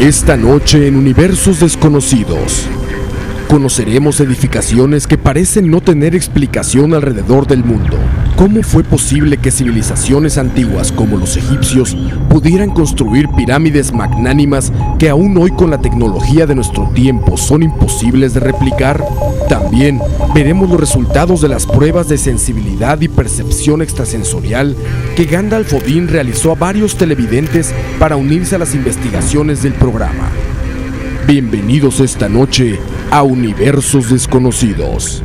Esta noche en Universos Desconocidos, conoceremos edificaciones que parecen no tener explicación alrededor del mundo. ¿Cómo fue posible que civilizaciones antiguas como los egipcios pudieran construir pirámides magnánimas que aún hoy con la tecnología de nuestro tiempo son imposibles de replicar? También veremos los resultados de las pruebas de sensibilidad y percepción extrasensorial que Gandalf Odín realizó a varios televidentes para unirse a las investigaciones del programa. Bienvenidos esta noche a Universos Desconocidos.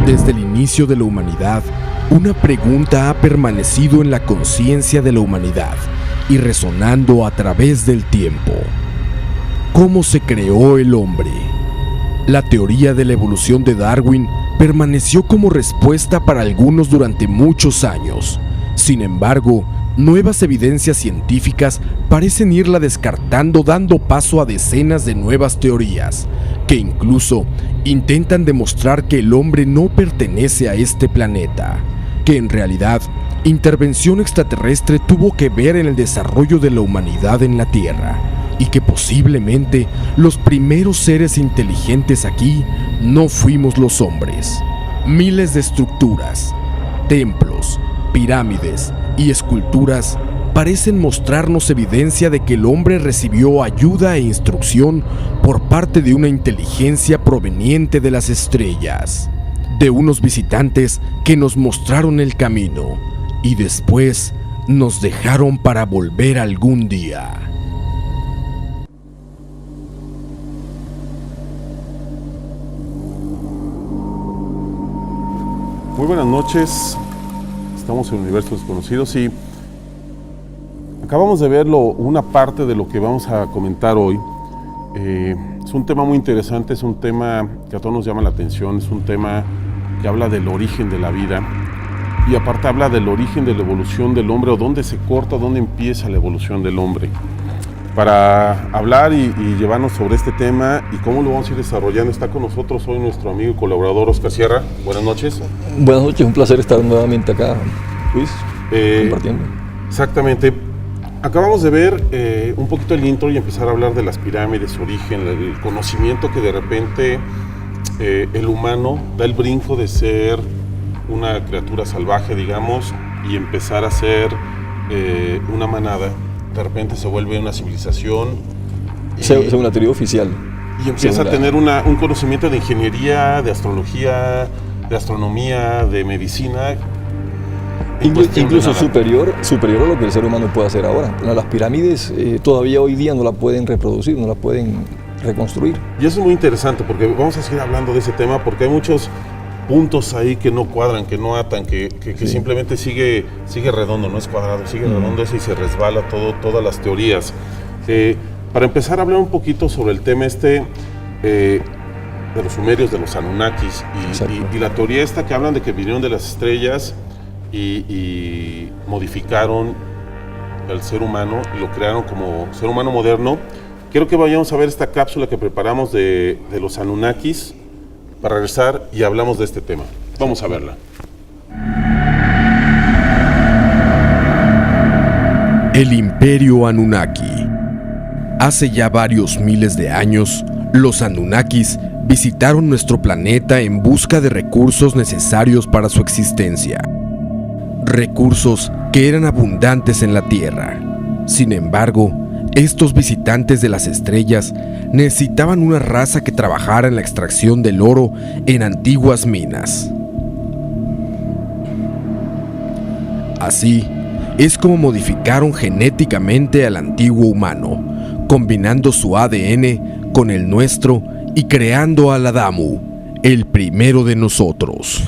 Desde el inicio de la humanidad, una pregunta ha permanecido en la conciencia de la humanidad y resonando a través del tiempo. ¿Cómo se creó el hombre? La teoría de la evolución de Darwin permaneció como respuesta para algunos durante muchos años. Sin embargo, nuevas evidencias científicas parecen irla descartando, dando paso a decenas de nuevas teorías, que incluso intentan demostrar que el hombre no pertenece a este planeta, que en realidad intervención extraterrestre tuvo que ver en el desarrollo de la humanidad en la Tierra, y que posiblemente los primeros seres inteligentes aquí no fuimos los hombres. Miles de estructuras, templos, pirámides y esculturas parecen mostrarnos evidencia de que el hombre recibió ayuda e instrucción por parte de una inteligencia proveniente de las estrellas, de unos visitantes que nos mostraron el camino y después nos dejaron para volver algún día. Muy buenas noches, estamos en Universos Desconocidos y acabamos de ver una parte de lo que vamos a comentar hoy. Es un tema muy interesante, es un tema que a todos nos llama la atención, es un tema que habla del origen de la vida y aparte habla del origen de la evolución del hombre, o dónde se corta, dónde empieza la evolución del hombre. Para hablar y llevarnos sobre este tema y cómo lo vamos a ir desarrollando, está con nosotros hoy nuestro amigo y colaborador Oscar Sierra. Buenas noches. Buenas noches, un placer estar nuevamente acá, Luis, compartiendo. Exactamente. Acabamos de ver un poquito el intro y empezar a hablar de las pirámides, su origen, el conocimiento que de repente el humano da el brinco de ser una criatura salvaje, digamos, y empezar a ser una manada. De repente se vuelve una civilización. Según la teoría oficial. Y empieza a tener un conocimiento de ingeniería, de astrología, de astronomía, de medicina. Incluso superior a lo que el ser humano puede hacer ahora. Las pirámides todavía hoy día no la pueden reproducir, no la pueden reconstruir. Y eso es muy interesante porque vamos a seguir hablando de ese tema porque hay muchos puntos ahí que no cuadran, que no atan, que sí. Simplemente sigue redondo, no es cuadrado, sigue redondo ese y se resbala todas las teorías. Para empezar a hablar un poquito sobre el tema de los sumerios, de los Anunnakis y la teoría esta que hablan de que vinieron de las estrellas y modificaron al ser humano y lo crearon como ser humano moderno. Quiero que vayamos a ver esta cápsula que preparamos de los Anunnakis para regresar y hablamos de este tema. Vamos a verla. El Imperio Anunnaki. Hace ya varios miles de años, los Anunnakis visitaron nuestro planeta en busca de recursos necesarios para su existencia. Recursos que eran abundantes en la Tierra. Sin embargo, estos visitantes de las estrellas necesitaban una raza que trabajara en la extracción del oro en antiguas minas. Así es como modificaron genéticamente al antiguo humano, combinando su ADN con el nuestro y creando al Adamu, el primero de nosotros.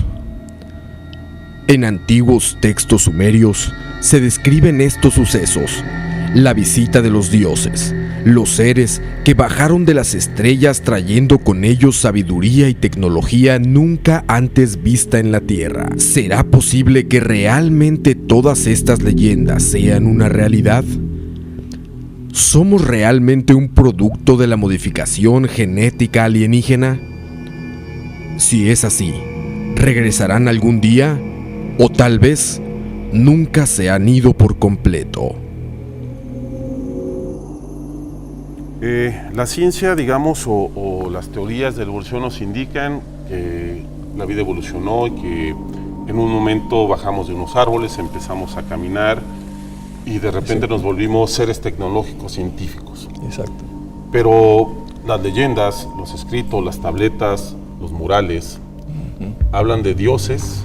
En antiguos textos sumerios se describen estos sucesos: la visita de los dioses, los seres que bajaron de las estrellas trayendo con ellos sabiduría y tecnología nunca antes vista en la Tierra. ¿Será posible que realmente todas estas leyendas sean una realidad? ¿Somos realmente un producto de la modificación genética alienígena? Si es así, ¿regresarán algún día? ¿O tal vez nunca se han ido por completo? La ciencia, digamos, o las teorías de la evolución nos indican que la vida evolucionó y que en un momento bajamos de unos árboles, empezamos a caminar y de repente nos volvimos seres tecnológicos, científicos. Exacto. Pero las leyendas, los escritos, las tabletas, los murales, hablan de dioses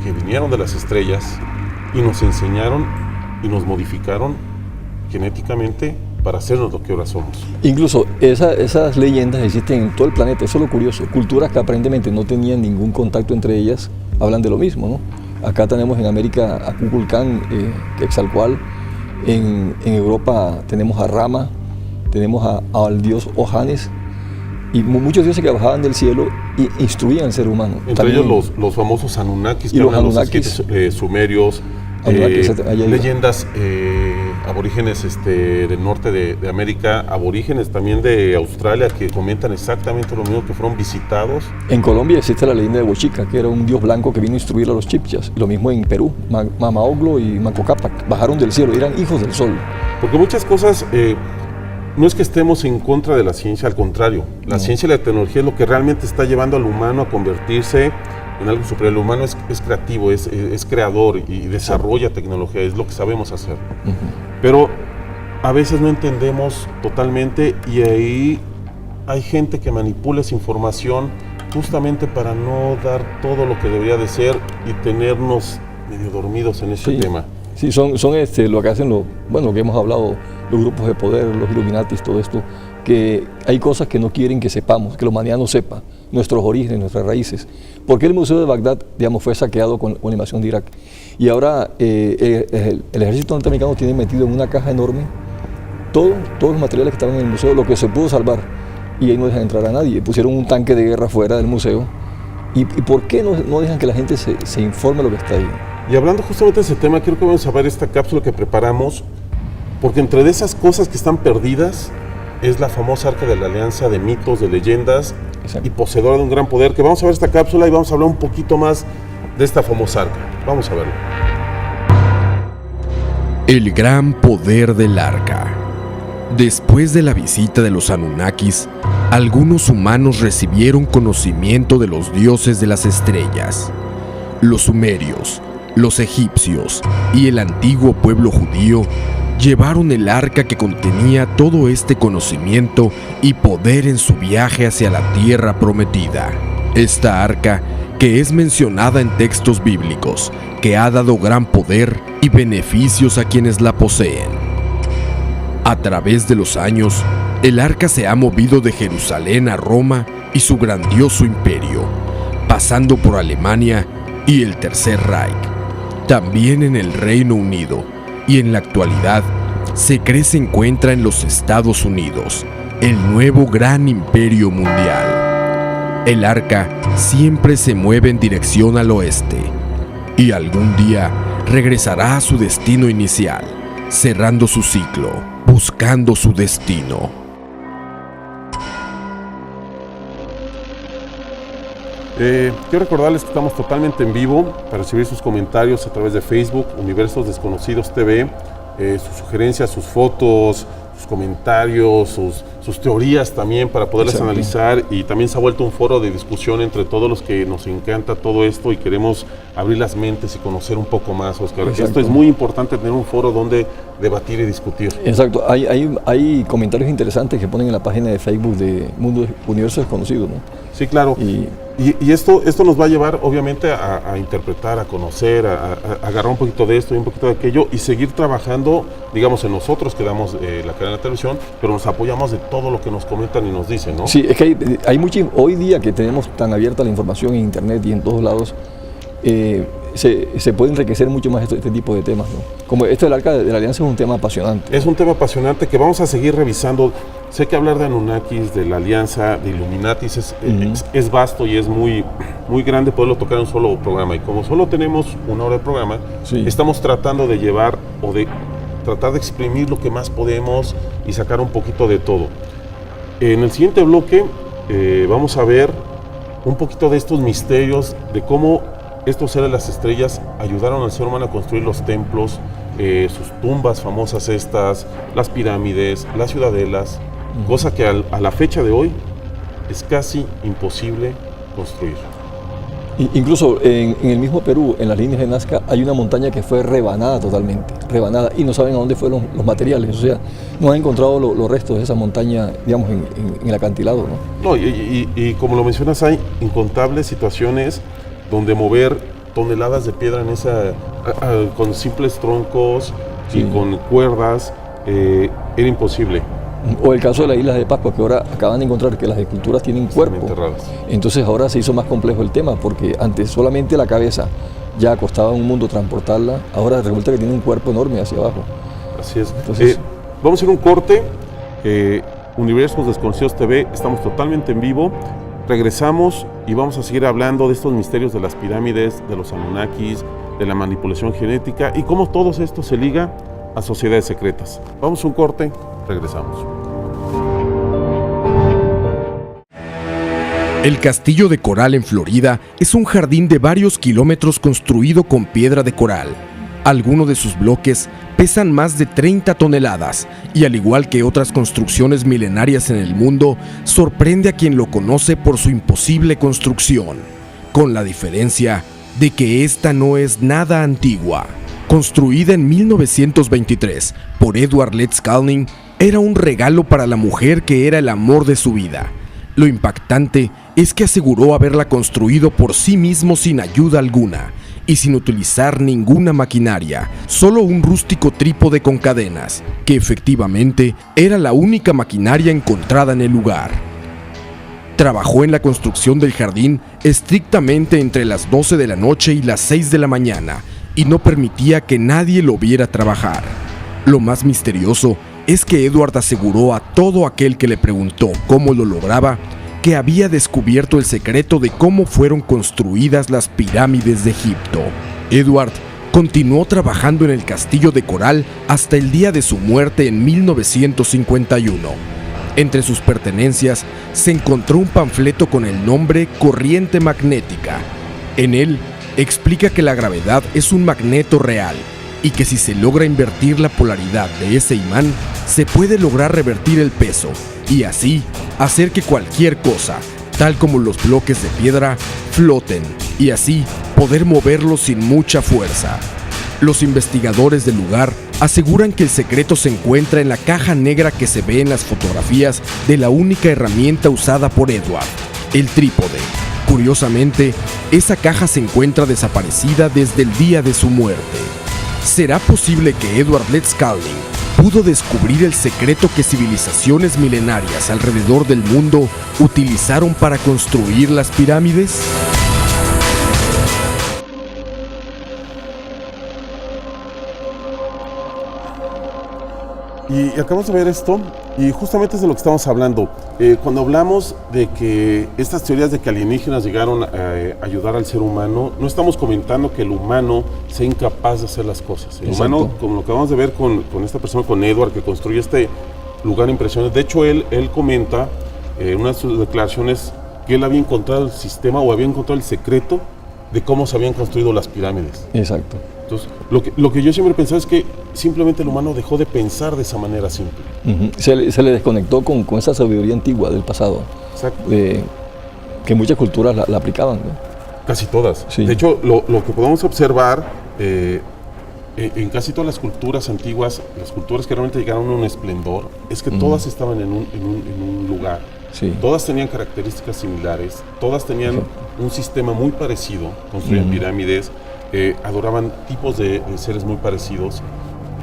que vinieron de las estrellas y nos enseñaron y nos modificaron genéticamente para hacernos lo que ahora somos. Incluso esas leyendas existen en todo el planeta, eso es lo curioso. Culturas que aparentemente no tenían ningún contacto entre ellas hablan de lo mismo, ¿no? Acá tenemos en América a Kukulcán, Quetzalcóatl, en Europa tenemos a Rama, tenemos al dios Ojanes, y muchos dioses que bajaban del cielo e instruían al ser humano. Entre también, ellos los famosos Anunnakis, y que los hablan los Anunnakis, escritos sumerios, leyendas aborígenes del norte de América, aborígenes también de Australia, que comentan exactamente lo mismo, que fueron visitados. En Colombia existe la leyenda de Bochica, que era un dios blanco que vino a instruir a los chipchas. Lo mismo en Perú, Mama Oglo y Manco Cápac bajaron del cielo, eran hijos del sol. Porque muchas cosas, no es que estemos en contra de la ciencia, al contrario. La ciencia y la tecnología es lo que realmente está llevando al humano a convertirse en algo superior. El humano es creativo, es creador y desarrolla tecnología, es lo que sabemos hacer. Pero a veces no entendemos totalmente y ahí hay gente que manipula esa información justamente para no dar todo lo que debería de ser y tenernos medio dormidos en ese tema. Sí, son lo que hacen, lo que hemos hablado, los grupos de poder, los Illuminatis, todo esto, que hay cosas que no quieren que sepamos, que la humanidad no sepa, nuestros orígenes, nuestras raíces. Porque el Museo de Bagdad, digamos, fue saqueado con la invasión de Irak. Y ahora el ejército norteamericano tiene metido en una caja enorme todos los materiales que estaban en el museo, lo que se pudo salvar. Y ahí no dejan entrar a nadie. Pusieron un tanque de guerra fuera del museo. ¿Y por qué no dejan que la gente se informe de lo que está ahí? Y hablando justamente de ese tema, quiero que vamos a ver esta cápsula que preparamos, porque entre de esas cosas que están perdidas es la famosa Arca de la Alianza, de mitos, de leyendas. Exacto. Y poseedora de un gran poder, que vamos a ver esta cápsula y vamos a hablar un poquito más de esta famosa arca. Vamos a verlo. El gran poder del arca. Después de la visita de los Anunnakis, algunos humanos recibieron conocimiento de los dioses de las estrellas. Los sumerios, los egipcios y el antiguo pueblo judío llevaron el arca que contenía todo este conocimiento y poder en su viaje hacia la tierra prometida. Esta arca, que es mencionada en textos bíblicos, que ha dado gran poder y beneficios a quienes la poseen. A través de los años, el arca se ha movido de Jerusalén a Roma y su grandioso imperio, pasando por Alemania y el Tercer Reich, también en el Reino Unido, y en la actualidad se cree se encuentra en los Estados Unidos, el nuevo gran imperio mundial. El arca siempre se mueve en dirección al oeste y algún día regresará a su destino inicial, cerrando su ciclo, buscando su destino. Quiero recordarles que estamos totalmente en vivo para recibir sus comentarios a través de Facebook, Universos Desconocidos TV, sus sugerencias, sus fotos, sus comentarios, sus teorías también para poderlas analizar, y también se ha vuelto un foro de discusión entre todos los que nos encanta todo esto y queremos abrir las mentes y conocer un poco más, Oscar. Esto es muy importante, tener un foro donde debatir y discutir. Exacto, hay comentarios interesantes que ponen en la página de Facebook de Universo Desconocido, ¿no? Sí, claro. Y esto nos va a llevar obviamente a interpretar, a conocer, a agarrar un poquito de esto y un poquito de aquello y seguir trabajando, digamos, en nosotros que damos la cadena de televisión, pero nos apoyamos de todo lo que nos comentan y nos dicen, ¿no? Sí, es que hay mucho, hoy día que tenemos tan abierta la información en internet y en todos lados, se puede enriquecer mucho más este tipo de temas, ¿no? Como esto del Arca de la Alianza es un tema apasionante. Es un tema apasionante que vamos a seguir revisando. Sé que hablar de Anunnakis, de la Alianza, de Illuminatis es vasto y es muy, muy grande poderlo tocar en un solo programa. Y como solo tenemos una hora de programa, estamos tratando de llevar o de tratar de exprimir lo que más podemos y sacar un poquito de todo. En el siguiente bloque vamos a ver un poquito de estos misterios, de cómo estos seres de las estrellas ayudaron al ser humano a construir los templos, sus tumbas famosas estas, las pirámides, las ciudadelas, cosa que a la fecha de hoy es casi imposible construir. Incluso en el mismo Perú, en las líneas de Nazca, hay una montaña que fue rebanada totalmente, rebanada, y no saben a dónde fueron los materiales, o sea, no han encontrado los restos de esa montaña, digamos, en el acantilado, ¿no? No, y como lo mencionas, hay incontables situaciones donde mover toneladas de piedra en con simples troncos y con cuerdas, era imposible. O el caso de las Islas de Pascua, que ahora acaban de encontrar que las esculturas tienen cuerpo. Entonces ahora se hizo más complejo el tema, porque antes solamente la cabeza ya costaba un mundo transportarla, ahora resulta que tiene un cuerpo enorme hacia abajo. Así es. Entonces, vamos a ir a un corte. Universos Desconocidos TV, estamos totalmente en vivo. Regresamos y vamos a seguir hablando de estos misterios de las pirámides, de los Anunnakis, de la manipulación genética y cómo todo esto se liga a sociedades secretas. Vamos a un corte, regresamos. El Castillo de Coral en Florida es un jardín de varios kilómetros construido con piedra de coral. Algunos de sus bloques pesan más de 30 toneladas y, al igual que otras construcciones milenarias en el mundo, sorprende a quien lo conoce por su imposible construcción, con la diferencia de que esta no es nada antigua. Construida en 1923 por Edward Ledskalnin, era un regalo para la mujer que era el amor de su vida. Lo impactante es que aseguró haberla construido por sí mismo sin ayuda alguna y sin utilizar ninguna maquinaria, solo un rústico trípode con cadenas, que efectivamente era la única maquinaria encontrada en el lugar. Trabajó en la construcción del jardín estrictamente entre las 12 de la noche y las 6 de la mañana y no permitía que nadie lo viera trabajar. Lo más misterioso es que Edward aseguró a todo aquel que le preguntó cómo lo lograba que había descubierto el secreto de cómo fueron construidas las pirámides de Egipto. Edward continuó trabajando en el Castillo de Coral hasta el día de su muerte en 1951. Entre sus pertenencias se encontró un panfleto con el nombre Corriente Magnética. En él explica que la gravedad es un magneto real y que si se logra invertir la polaridad de ese imán, se puede lograr revertir el peso y así hacer que cualquier cosa, tal como los bloques de piedra, floten y así poder moverlos sin mucha fuerza. Los investigadores del lugar aseguran que el secreto se encuentra en la caja negra que se ve en las fotografías de la única herramienta usada por Edward, el trípode. Curiosamente, esa caja se encuentra desaparecida desde el día de su muerte. ¿Será posible que Edward Ledskalnin pudo descubrir el secreto que civilizaciones milenarias alrededor del mundo utilizaron para construir las pirámides? Y acabamos de ver esto, y justamente es de lo que estamos hablando. Cuando hablamos de que estas teorías de que alienígenas llegaron a ayudar al ser humano, no estamos comentando que el humano sea incapaz de hacer las cosas. El humano, como lo acabamos de ver con esta persona, con Edward, que construye este lugar impresionante. De hecho, él comenta en una de sus declaraciones que él había encontrado el sistema o había encontrado el secreto de cómo se habían construido las pirámides. Exacto. Entonces, lo que yo siempre he pensado es que simplemente el humano dejó de pensar de esa manera simple. Se le desconectó con esa sabiduría antigua del pasado. Exacto. Que muchas culturas la aplicaban, ¿no? Casi todas. Sí. De hecho, lo que podemos observar en casi todas las culturas antiguas, las culturas que realmente llegaron a un esplendor, es que todas estaban en un lugar. Sí. Todas tenían características similares, todas tenían un sistema muy parecido, construían pirámides, adoraban tipos de seres muy parecidos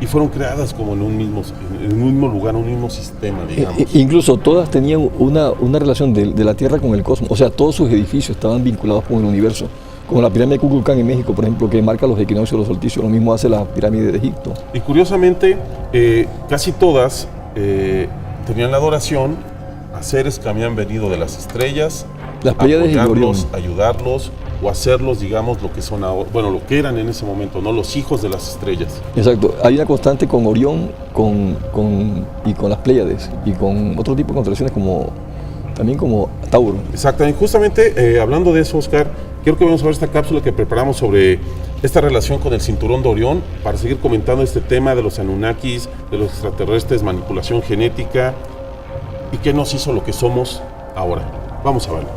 y fueron creadas como en un mismo lugar, un mismo sistema, digamos. Incluso todas tenían una relación de la Tierra con el cosmos, o sea, todos sus edificios estaban vinculados con el universo. Como la pirámide de Kukulcán en México, por ejemplo, que marca los equinoccios, los solsticios, lo mismo hace la pirámide de Egipto. Y curiosamente, casi todas tenían la adoración a seres que habían venido de las estrellas, Las Pléyades y Orión. ayudarlos o hacerlos, digamos, lo que son ahora, bueno, lo que eran en ese momento, ¿no? Los hijos de las estrellas. Exacto, hay una constante con Orión y con las Pléyades y con otro tipo de constelaciones también como Tauro. Exactamente, justamente hablando de eso, Oscar, quiero que vamos a ver esta cápsula que preparamos sobre esta relación con el cinturón de Orión para seguir comentando este tema de los Anunnakis, de los extraterrestres, manipulación genética y qué nos hizo lo que somos ahora. Vamos a verlo.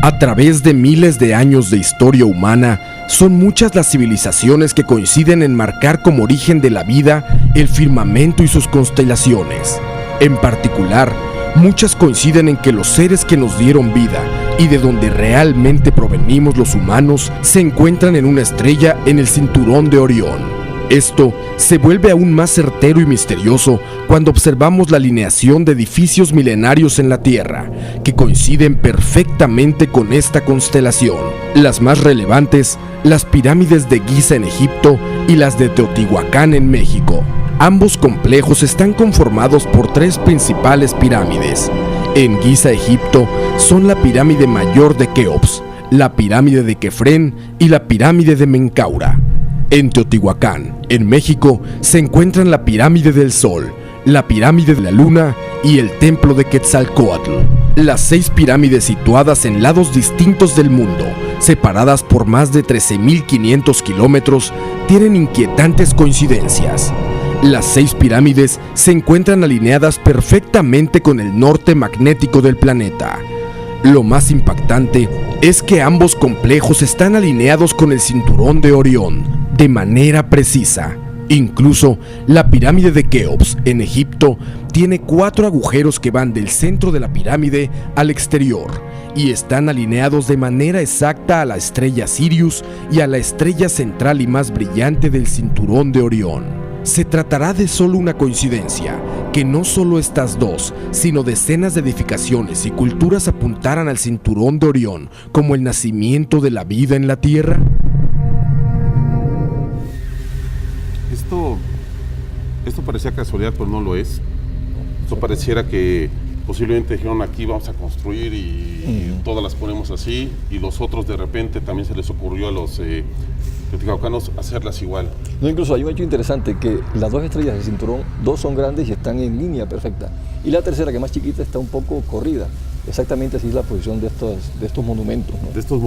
A través de miles de años de historia humana, son muchas las civilizaciones que coinciden en marcar como origen de la vida el firmamento y sus constelaciones. En particular, muchas coinciden en que los seres que nos dieron vida y de donde realmente provenimos los humanos se encuentran en una estrella en el cinturón de Orión. Esto se vuelve aún más certero y misterioso cuando observamos la alineación de edificios milenarios en la Tierra, que coinciden perfectamente con esta constelación. Las más relevantes, las pirámides de Giza en Egipto y las de Teotihuacán en México. Ambos complejos están conformados por tres principales pirámides. En Giza, Egipto, son la pirámide mayor de Keops, la pirámide de Kefren y la pirámide de Menkaura. En Teotihuacán, en México, se encuentran la pirámide del Sol, la pirámide de la Luna y el templo de Quetzalcóatl. Las 6 pirámides situadas en lados distintos del mundo, separadas por más de 13.500 kilómetros, tienen inquietantes coincidencias. Las 6 pirámides se encuentran alineadas perfectamente con el norte magnético del planeta. Lo más impactante es que ambos complejos están alineados con el cinturón de Orión, de manera precisa. Incluso la pirámide de Keops en Egipto tiene 4 agujeros que van del centro de la pirámide al exterior y están alineados de manera exacta a la estrella Sirius y a la estrella central y más brillante del cinturón de Orión. Se tratará de solo una coincidencia, que no solo estas dos, sino decenas de edificaciones y culturas apuntaran al cinturón de Orión como el nacimiento de la vida en la Tierra. Esto parecía casualidad, pero no lo es. Esto pareciera que posiblemente dijeron aquí vamos a construir y todas las ponemos así, y los otros de repente también se les ocurrió a los teotihuacanos hacerlas igual. No, incluso hay un hecho interesante, que las 2 estrellas del cinturón, 2 son grandes y están en línea perfecta, y la tercera, que es más chiquita, está un poco corrida. Exactamente así es la posición de estos monumentos, ¿no? De estos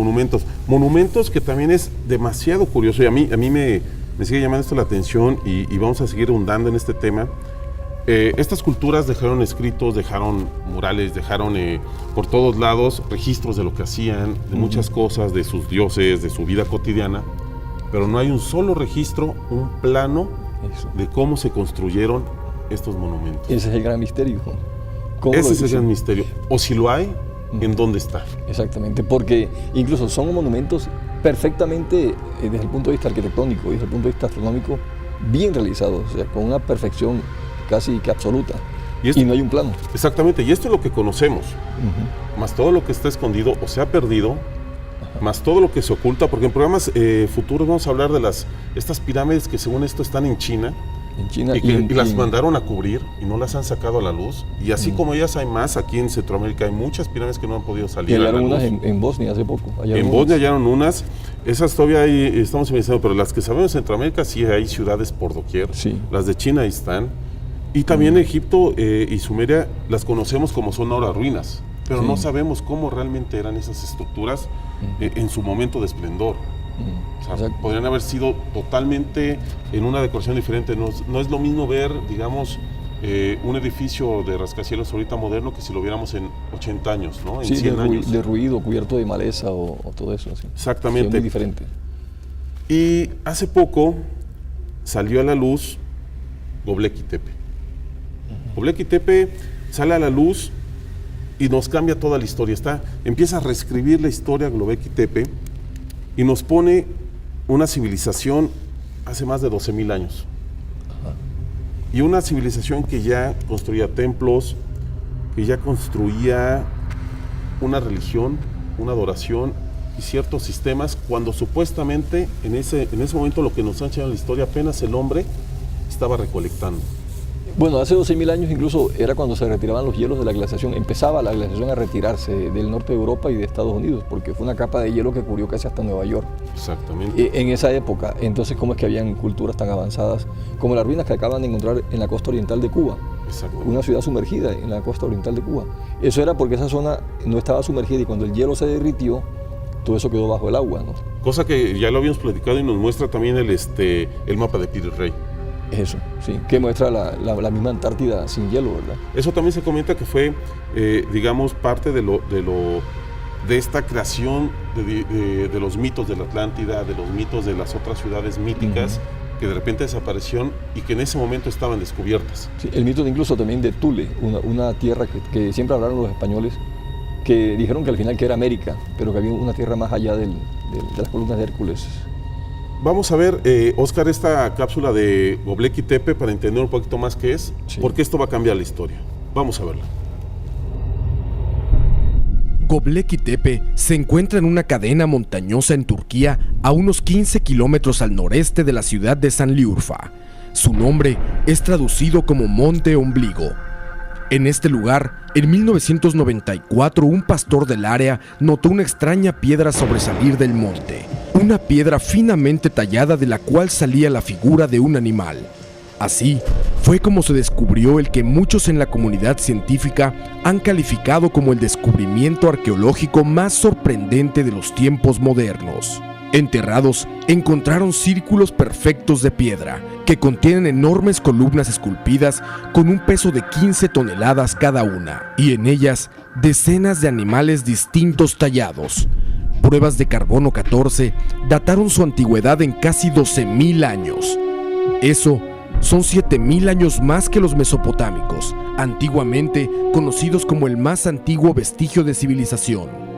monumentos que también es demasiado curioso, y a mí me sigue llamando esto la atención, y vamos a seguir ahondando en este tema. Estas culturas dejaron escritos, dejaron murales, dejaron por todos lados registros de lo que hacían, de muchas cosas, de sus dioses, de su vida cotidiana, pero no hay un solo registro, un plano de cómo se construyeron estos monumentos. Ese es el gran misterio. Ese es el gran misterio. O si lo hay, ¿en dónde está? Exactamente, porque incluso son monumentos perfectamente, desde el punto de vista arquitectónico y desde el punto de vista astronómico, bien realizados, o sea, con una perfección casi que absoluta. Y no hay un plano. Exactamente, y esto es lo que conocemos, más todo lo que está escondido o se ha perdido, más todo lo que se oculta, porque en programas futuros vamos a hablar de estas pirámides que según esto están en China, y las mandaron a cubrir y no las han sacado a la luz, y así como ellas hay más, aquí en Centroamérica hay muchas pirámides que no han podido salir a la luz. Hallaron unas en Bosnia hace poco. En Bosnia hallaron unas, esas todavía estamos investigando, pero las que sabemos en Centroamérica sí hay ciudades por doquier, las de China ahí están. Y también Egipto y Sumeria las conocemos como son ahora ruinas, pero no sabemos cómo realmente eran esas estructuras en su momento de esplendor. O sea, podrían haber sido totalmente en una decoración diferente. No es lo mismo ver, digamos, un edificio de rascacielos ahorita moderno que si lo viéramos en 80 años, ¿no? En 100 años. Derruido, cubierto de maleza o todo eso. Así. Exactamente. Sí, muy diferente. Y hace poco salió a la luz Göbekli Tepe. Göbekli Tepe sale a la luz y nos cambia toda la historia. Empieza a reescribir la historia Göbekli Tepe y nos pone una civilización hace más de 12,000 años. Y una civilización que ya construía templos, que ya construía una religión, una adoración y ciertos sistemas, cuando supuestamente en ese momento, lo que nos ha enseñado la historia, apenas el hombre estaba recolectando. Bueno, hace 12.000 años incluso era cuando se retiraban los hielos de la glaciación. Empezaba la glaciación a retirarse del norte de Europa y de Estados Unidos, porque fue una capa de hielo que cubrió casi hasta Nueva York. Exactamente. En esa época, entonces, ¿cómo es que habían culturas tan avanzadas como las ruinas que acaban de encontrar en la costa oriental de Cuba? Una ciudad sumergida en la costa oriental de Cuba. Eso era porque esa zona no estaba sumergida y cuando el hielo se derritió, todo eso quedó bajo el agua, ¿no? Cosa que ya lo habíamos platicado y nos muestra también el mapa de Piri Reis. Eso, sí, que muestra la misma Antártida sin hielo, ¿verdad? Eso también se comenta que fue, digamos, parte de esta creación de los mitos de la Atlántida, de los mitos de las otras ciudades míticas, que de repente desaparecieron y que en ese momento estaban descubiertas. Sí, el mito incluso también de Thule, una tierra que siempre hablaron los españoles, que dijeron que al final que era América, pero que había una tierra más allá de las columnas de Hércules. Vamos a ver, Oscar, esta cápsula de Göbekli Tepe para entender un poquito más qué es, porque esto va a cambiar la historia. Vamos a verla. Göbekli Tepe se encuentra en una cadena montañosa en Turquía a unos 15 kilómetros al noreste de la ciudad de Şanlıurfa. Su nombre es traducido como Monte Ombligo. En este lugar, en 1994, un pastor del área notó una extraña piedra sobresalir del monte. Una piedra finamente tallada de la cual salía la figura de un animal. Así, fue como se descubrió el que muchos en la comunidad científica han calificado como el descubrimiento arqueológico más sorprendente de los tiempos modernos. Enterrados, encontraron círculos perfectos de piedra, que contienen enormes columnas esculpidas con un peso de 15 toneladas cada una, y en ellas decenas de animales distintos tallados. Pruebas de carbono 14 dataron su antigüedad en casi 12.000 años. Eso son 7.000 años más que los mesopotámicos, antiguamente conocidos como el más antiguo vestigio de civilización.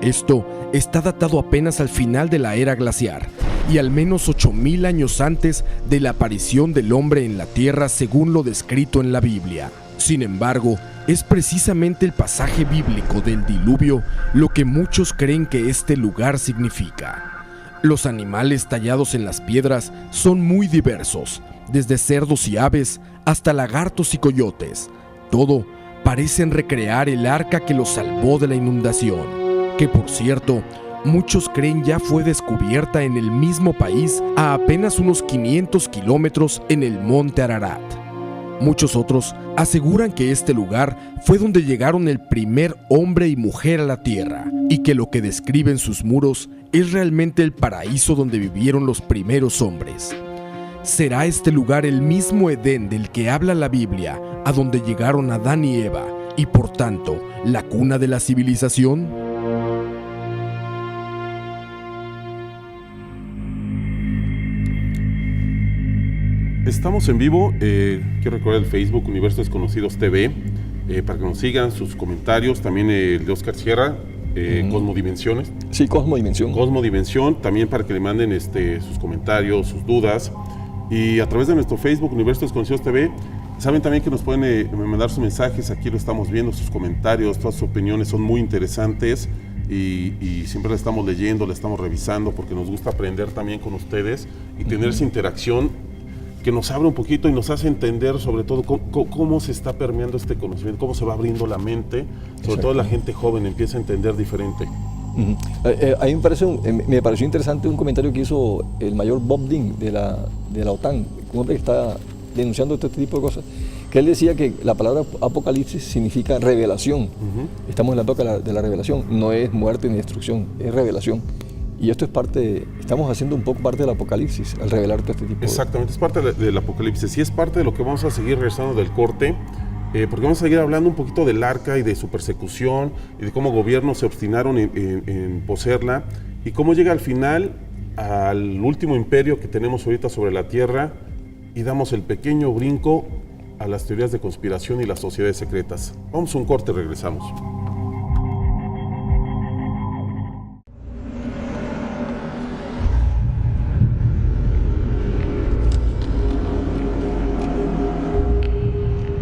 Esto está datado apenas al final de la era glaciar y al menos 8.000 años antes de la aparición del hombre en la Tierra según lo descrito en la Biblia. Sin embargo, es precisamente el pasaje bíblico del diluvio lo que muchos creen que este lugar significa. Los animales tallados en las piedras son muy diversos, desde cerdos y aves hasta lagartos y coyotes. Todo parecen recrear el arca que los salvó de la inundación, que por cierto, muchos creen ya fue descubierta en el mismo país a apenas unos 500 kilómetros en el monte Ararat. Muchos otros aseguran que este lugar fue donde llegaron el primer hombre y mujer a la tierra y que lo que describen sus muros es realmente el paraíso donde vivieron los primeros hombres. ¿Será este lugar el mismo Edén del que habla la Biblia, a donde llegaron Adán y Eva y por tanto la cuna de la civilización? Estamos en vivo, quiero recordar el Facebook Universo Desconocidos TV, para que nos sigan sus comentarios, también el de Oscar Sierra, Cosmodimensiones. Sí, Cosmodimensión. Cosmodimensión, también para que le manden sus comentarios, sus dudas. Y a través de nuestro Facebook Universo Desconocidos TV, saben también que nos pueden mandar sus mensajes, aquí lo estamos viendo, sus comentarios, todas sus opiniones son muy interesantes. Y siempre la estamos leyendo, la estamos revisando, porque nos gusta aprender también con ustedes y tener esa interacción que nos abre un poquito y nos hace entender sobre todo cómo se está permeando este conocimiento, cómo se va abriendo la mente, sobre todo la gente joven empieza a entender diferente. A mí me pareció interesante un comentario que hizo el mayor Bob Dean de la OTAN, un hombre que está denunciando este tipo de cosas, que él decía que la palabra apocalipsis significa revelación. Estamos en la época de la revelación, no es muerte ni destrucción, es revelación. Y esto es estamos haciendo un poco parte del apocalipsis al revelar todo este tipo Exactamente, es parte del apocalipsis y es parte de lo que vamos a seguir regresando del corte, porque vamos a seguir hablando un poquito del arca y de su persecución y de cómo gobiernos se obstinaron en poseerla y cómo llega al final al último imperio que tenemos ahorita sobre la tierra y damos el pequeño brinco a las teorías de conspiración y las sociedades secretas. Vamos a un corte y regresamos.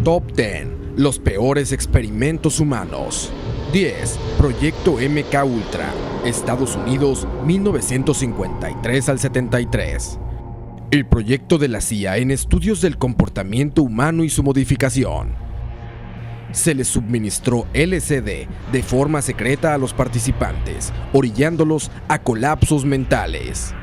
Top 10. Los peores experimentos humanos. 10. Proyecto MK Ultra, Estados Unidos, 1953 al 73. El proyecto de la CIA en estudios del comportamiento humano y su modificación. Se les suministró LSD de forma secreta a los participantes, orillándolos a colapsos mentales.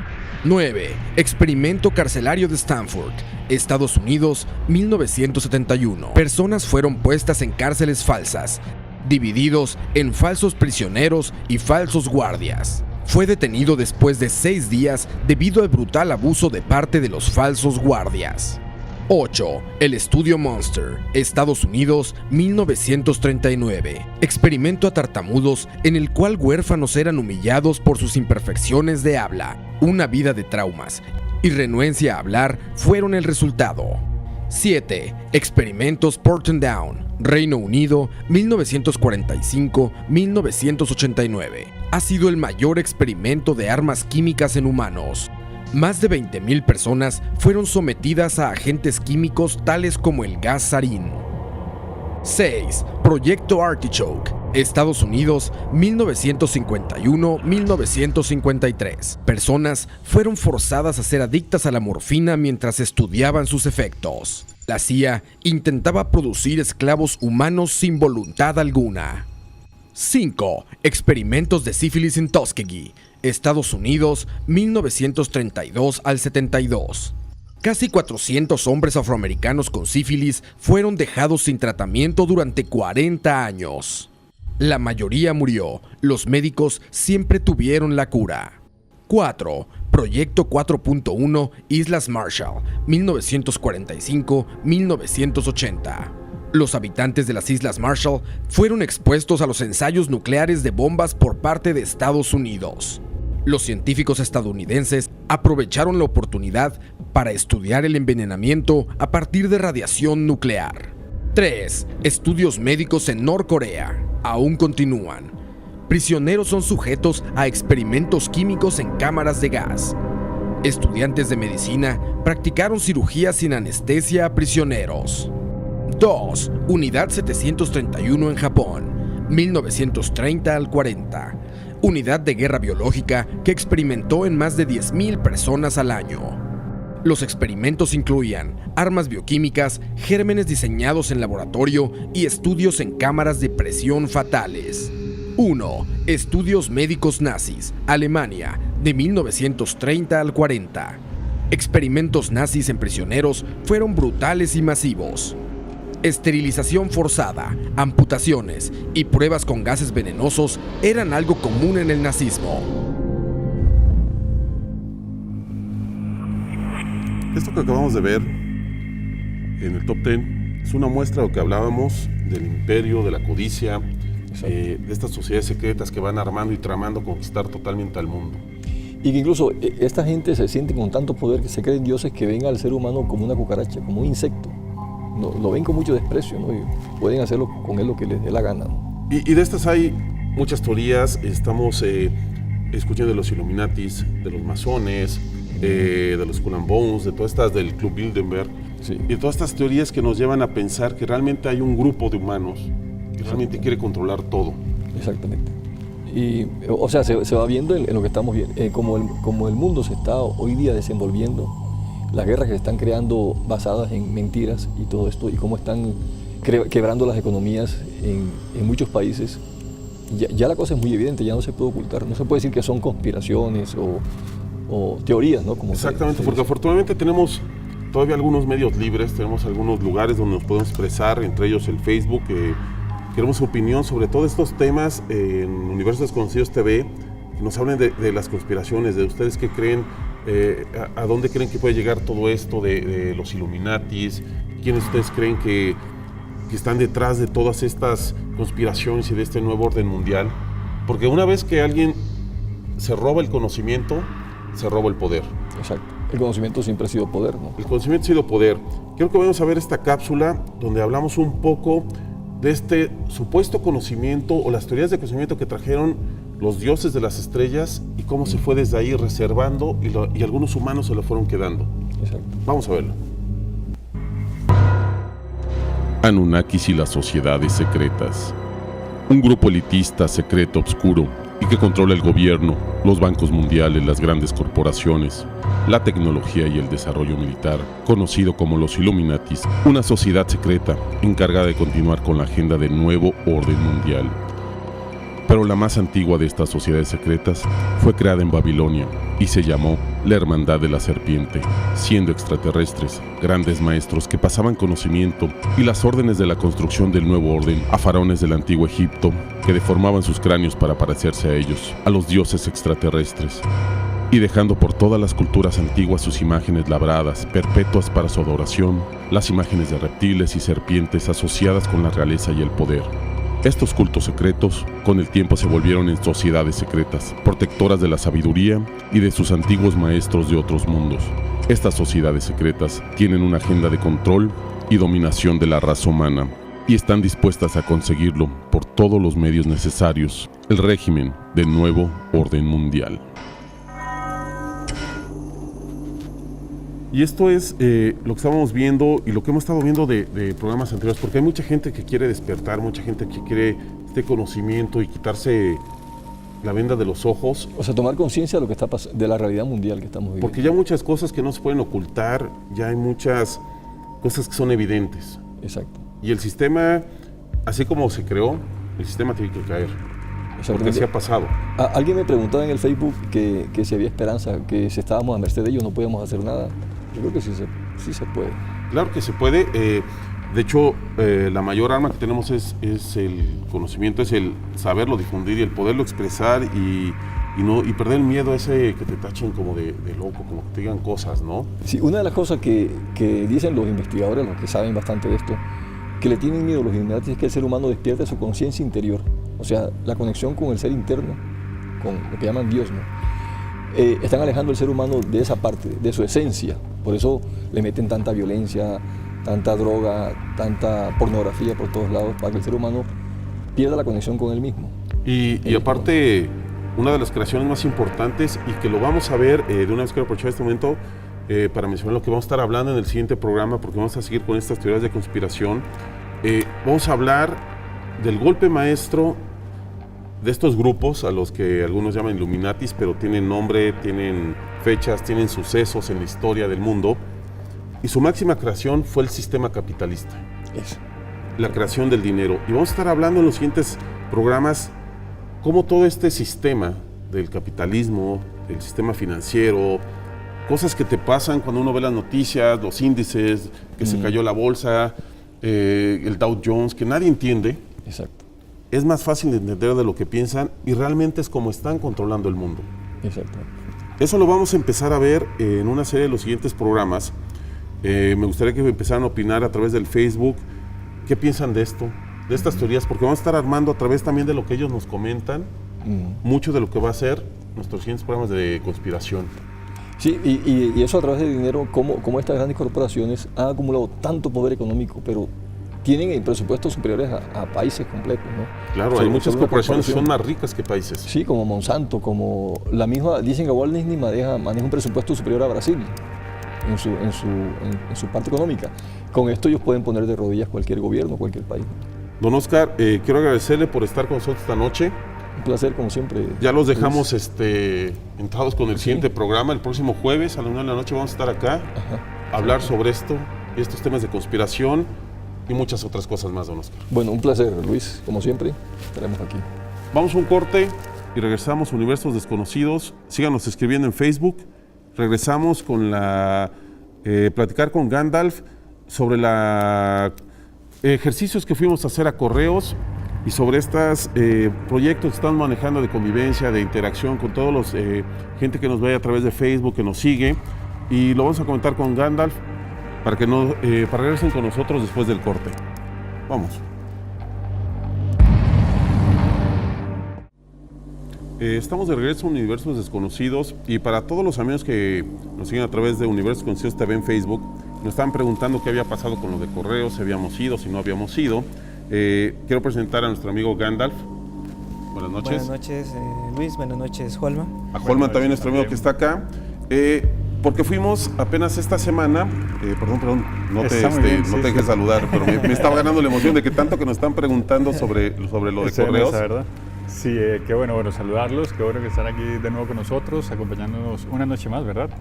9. Experimento carcelario de Stanford, Estados Unidos, 1971. Personas fueron puestas en cárceles falsas, divididos en falsos prisioneros y falsos guardias. Fue detenido después de 6 días debido al brutal abuso de parte de los falsos guardias. 8. El estudio Monster, Estados Unidos, 1939. Experimento a tartamudos en el cual huérfanos eran humillados por sus imperfecciones de habla. Una vida de traumas y renuencia a hablar fueron el resultado. 7. Experimentos Portendown, Reino Unido, 1945-1989. Ha sido el mayor experimento de armas químicas en humanos. Más de 20,000 personas fueron sometidas a agentes químicos tales como el gas sarín. 6. Proyecto Artichoke, Estados Unidos, 1951-1953. Personas fueron forzadas a ser adictas a la morfina mientras estudiaban sus efectos. La CIA intentaba producir esclavos humanos sin voluntad alguna. 5. Experimentos de sífilis en Tuskegee, Estados Unidos, 1932 al 72. Casi 400 hombres afroamericanos con sífilis fueron dejados sin tratamiento durante 40 años. La mayoría murió. Los médicos siempre tuvieron la cura. 4. Proyecto 4.1 Islas Marshall, 1945-1980. Los habitantes de las Islas Marshall fueron expuestos a los ensayos nucleares de bombas por parte de Estados Unidos. Los científicos estadounidenses aprovecharon la oportunidad para estudiar el envenenamiento a partir de radiación nuclear. 3. Estudios médicos en Norcorea aún continúan. Prisioneros son sujetos a experimentos químicos en cámaras de gas. Estudiantes de medicina practicaron cirugías sin anestesia a prisioneros. 2. Unidad 731 en Japón, 1930 al 40. Unidad de guerra biológica que experimentó en más de 10,000 personas al año. Los experimentos incluían armas bioquímicas, gérmenes diseñados en laboratorio y estudios en cámaras de presión fatales. 1. Estudios médicos nazis, Alemania, de 1930 al 40. Experimentos nazis en prisioneros fueron brutales y masivos. Esterilización forzada, amputaciones y pruebas con gases venenosos eran algo común en el nazismo. Esto que acabamos de ver en el top 10 es una muestra de lo que hablábamos del imperio, de la codicia, de estas sociedades secretas que van armando y tramando conquistar totalmente al mundo. Y que incluso esta gente se siente con tanto poder que se creen dioses que ven al ser humano como una cucaracha, como un insecto. Lo ven con mucho desprecio, ¿no? Y pueden hacerlo con él lo que les dé la gana, ¿no? Y de estas hay muchas teorías. Estamos escuchando de los Illuminatis, de los masones, de los Skull and Bones, de todas estas del Club Bilderberg, Sí. y de todas estas teorías que nos llevan a pensar que realmente hay un grupo de humanos que realmente quiere controlar todo. Exactamente. Y, o sea, se va viendo en lo que estamos viendo, como el mundo se está hoy día desenvolviendo, las guerras que se están creando basadas en mentiras y todo esto, y cómo están quebrando las economías en muchos países. Ya la cosa es muy evidente, ya no se puede ocultar, no se puede decir que son conspiraciones o teorías, ¿no? Como Exactamente, porque afortunadamente tenemos todavía algunos medios libres, tenemos algunos lugares donde nos podemos expresar, entre ellos el Facebook. Queremos su opinión sobre todos estos temas en Universos Desconocidos TV, que nos hablen de las conspiraciones, de ustedes qué creen, a dónde creen que puede llegar todo esto de los Illuminatis, quiénes ustedes creen que están detrás de todas estas conspiraciones y de este nuevo orden mundial. Porque una vez que alguien se roba el conocimiento, se roba el poder. Exacto. El conocimiento siempre ha sido poder, ¿no? El conocimiento ha sido poder. Creo que vamos a ver esta cápsula donde hablamos un poco de este supuesto conocimiento o las teorías de conocimiento que trajeron los dioses de las estrellas y cómo se fue desde ahí reservando y algunos humanos se lo fueron quedando. Exacto. Vamos a verlo. Anunnakis y las sociedades secretas. Un grupo elitista, secreto, oscuro y que controla el gobierno, los bancos mundiales, las grandes corporaciones, la tecnología y el desarrollo militar, conocido como los Illuminatis, una sociedad secreta encargada de continuar con la agenda del nuevo orden mundial. Pero la más antigua de estas sociedades secretas fue creada en Babilonia y se llamó la Hermandad de la Serpiente, siendo extraterrestres, grandes maestros que pasaban conocimiento y las órdenes de la construcción del nuevo orden a faraones del antiguo Egipto, que deformaban sus cráneos para parecerse a ellos, a los dioses extraterrestres, y dejando por todas las culturas antiguas sus imágenes labradas, perpetuas para su adoración, las imágenes de reptiles y serpientes asociadas con la realeza y el poder. Estos cultos secretos, con el tiempo se volvieron en sociedades secretas, protectoras de la sabiduría y de sus antiguos maestros de otros mundos. Estas sociedades secretas tienen una agenda de control y dominación de la raza humana, y están dispuestas a conseguirlo por todos los medios necesarios, el régimen del nuevo orden mundial. Y esto es lo que estábamos viendo y lo que hemos estado viendo de programas anteriores, porque hay mucha gente que quiere despertar, mucha gente que quiere este conocimiento y quitarse la venda de los ojos. O sea, tomar conciencia de lo que está pasando, de la realidad mundial que estamos viviendo. Porque ya hay muchas cosas que no se pueden ocultar, ya hay muchas cosas que son evidentes. Exacto. Y el sistema, así como se creó, el sistema tiene que caer. Porque así ha pasado. Alguien me preguntaba en el Facebook que si había esperanza, que si estábamos a merced de ellos no podíamos hacer nada. Yo creo que sí se puede. Claro que se puede. De hecho, la mayor arma que tenemos es el conocimiento, es el saberlo difundir y el poderlo expresar y perder el miedo ese que te tachen como de loco, como que te digan cosas, ¿no? Sí, una de las cosas que dicen los investigadores, los que saben bastante de esto, que le tienen miedo a los Illuminati es que el ser humano despierte su conciencia interior. O sea, la conexión con el ser interno, con lo que llaman Dios, ¿no? Están alejando al ser humano de esa parte, de su esencia. Por eso le meten tanta violencia, tanta droga, tanta pornografía por todos lados, para que el ser humano pierda la conexión con él mismo. Y aparte, una de las creaciones más importantes, y que lo vamos a ver, de una vez quiero aprovechar este momento para mencionar lo que vamos a estar hablando en el siguiente programa, porque vamos a seguir con estas teorías de conspiración. Vamos a hablar del golpe maestro de estos grupos, a los que algunos llaman Illuminatis, pero tienen nombre, tienen fechas, tienen sucesos en la historia del mundo, y su máxima creación fue el sistema capitalista, la creación del dinero. Y vamos a estar hablando en los siguientes programas cómo todo este sistema del capitalismo, el sistema financiero, cosas que te pasan cuando uno ve las noticias, los índices, que se cayó la bolsa, el Dow Jones, que nadie entiende. Exacto. Es más fácil de entender de lo que piensan y realmente es como están controlando el mundo. Exacto. Eso lo vamos a empezar a ver en una serie de los siguientes programas. Me gustaría que empezaran a opinar a través del Facebook. ¿Qué piensan de esto? De estas teorías, porque vamos a estar armando a través también de lo que ellos nos comentan, mucho de lo que va a ser nuestros siguientes programas de conspiración. Sí, y eso a través del dinero, cómo estas grandes corporaciones han acumulado tanto poder económico, pero tienen presupuestos superiores a países completos, ¿no? Claro, hay muchas corporaciones que son más ricas que países. Sí, como Monsanto, como la misma, dicen que Walt Disney maneja un presupuesto superior a Brasil en su parte económica. Con esto ellos pueden poner de rodillas cualquier gobierno, cualquier país. Don Oscar, quiero agradecerle por estar con nosotros esta noche. Un placer, como siempre. Ya los dejamos entrados con el siguiente programa. El próximo jueves a la 1 de la noche vamos a estar acá a hablar sobre estos temas de conspiración y muchas otras cosas más, don Oscar. Bueno, un placer, Luis, como siempre, estaremos aquí. Vamos a un corte y regresamos a Universos Desconocidos. Síganos escribiendo en Facebook. Regresamos con platicar con Gandalf sobre ejercicios que fuimos a hacer a correos y sobre estos proyectos que están manejando de convivencia, de interacción con todos los gente que nos ve a través de Facebook, que nos sigue, y lo vamos a comentar con Gandalf para que regresen con nosotros después del corte. Vamos. Estamos de regreso a Universos Desconocidos, y para todos los amigos que nos siguen a través de Universos Desconocidos TV en Facebook, nos estaban preguntando qué había pasado con lo de correos, si habíamos ido, si no habíamos ido. Quiero presentar a nuestro amigo Gandalf. Buenas noches. Buenas noches, Luis. Buenas noches, Holman. A Holman también, nuestro amigo que está acá. porque fuimos apenas esta semana, perdón, no te dejé saludar, pero me estaba ganando la emoción de que tanto que nos están preguntando sobre lo de correos. ¿Verdad? Sí, qué bueno saludarlos, qué bueno que están aquí de nuevo con nosotros, acompañándonos una noche más, ¿verdad?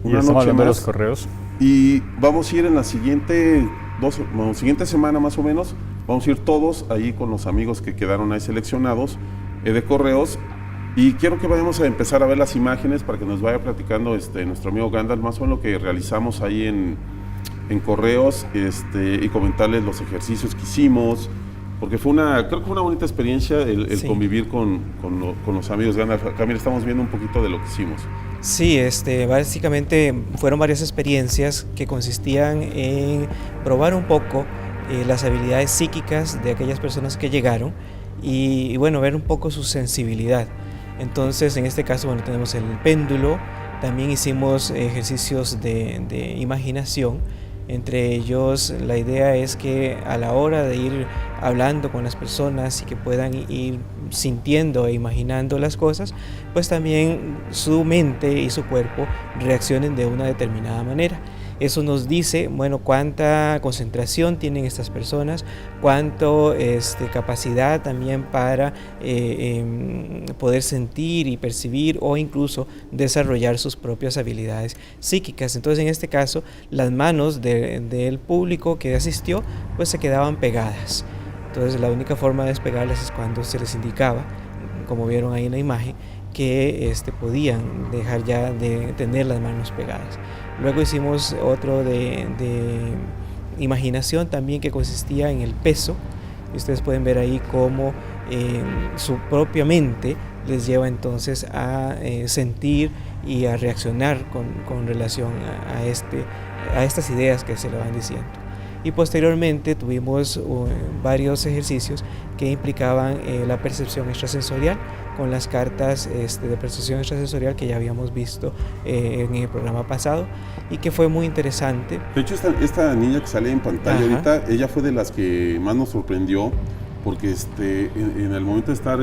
Y estamos hablando de los correos. Y vamos a ir en la siguiente semana más o menos, vamos a ir todos ahí con los amigos que quedaron ahí seleccionados de correos. Y quiero que vayamos a empezar a ver las imágenes para que nos vaya platicando nuestro amigo Gandalf más o menos lo que realizamos ahí en correos y comentarles los ejercicios que hicimos, porque creo que fue una bonita experiencia el convivir con los amigos Gandalf. Acá mira, estamos viendo un poquito de lo que hicimos. Sí, básicamente fueron varias experiencias que consistían en probar un poco las habilidades psíquicas de aquellas personas que llegaron y bueno, ver un poco su sensibilidad. Entonces, en este caso, bueno, tenemos el péndulo, también hicimos ejercicios de imaginación. Entre ellos, la idea es que a la hora de ir hablando con las personas y que puedan ir sintiendo e imaginando las cosas, pues también su mente y su cuerpo reaccionen de una determinada manera. Eso nos dice, bueno, cuánta concentración tienen estas personas, cuánto capacidad también para poder sentir y percibir o incluso desarrollar sus propias habilidades psíquicas. Entonces, en este caso, las manos del público que asistió, pues se quedaban pegadas. Entonces, la única forma de despegarlas es cuando se les indicaba, como vieron ahí en la imagen, que podían dejar ya de tener las manos pegadas. Luego hicimos otro de imaginación también, que consistía en el peso. Y ustedes pueden ver ahí cómo su propia mente les lleva entonces a sentir y a reaccionar con relación a estas ideas que se le van diciendo. Y posteriormente tuvimos varios ejercicios que implicaban la percepción extrasensorial, con las cartas de percepción extrasensorial que ya habíamos visto en el programa pasado y que fue muy interesante. De hecho, esta niña que sale en pantalla ahorita, ella fue de las que más nos sorprendió, porque en el momento de estar,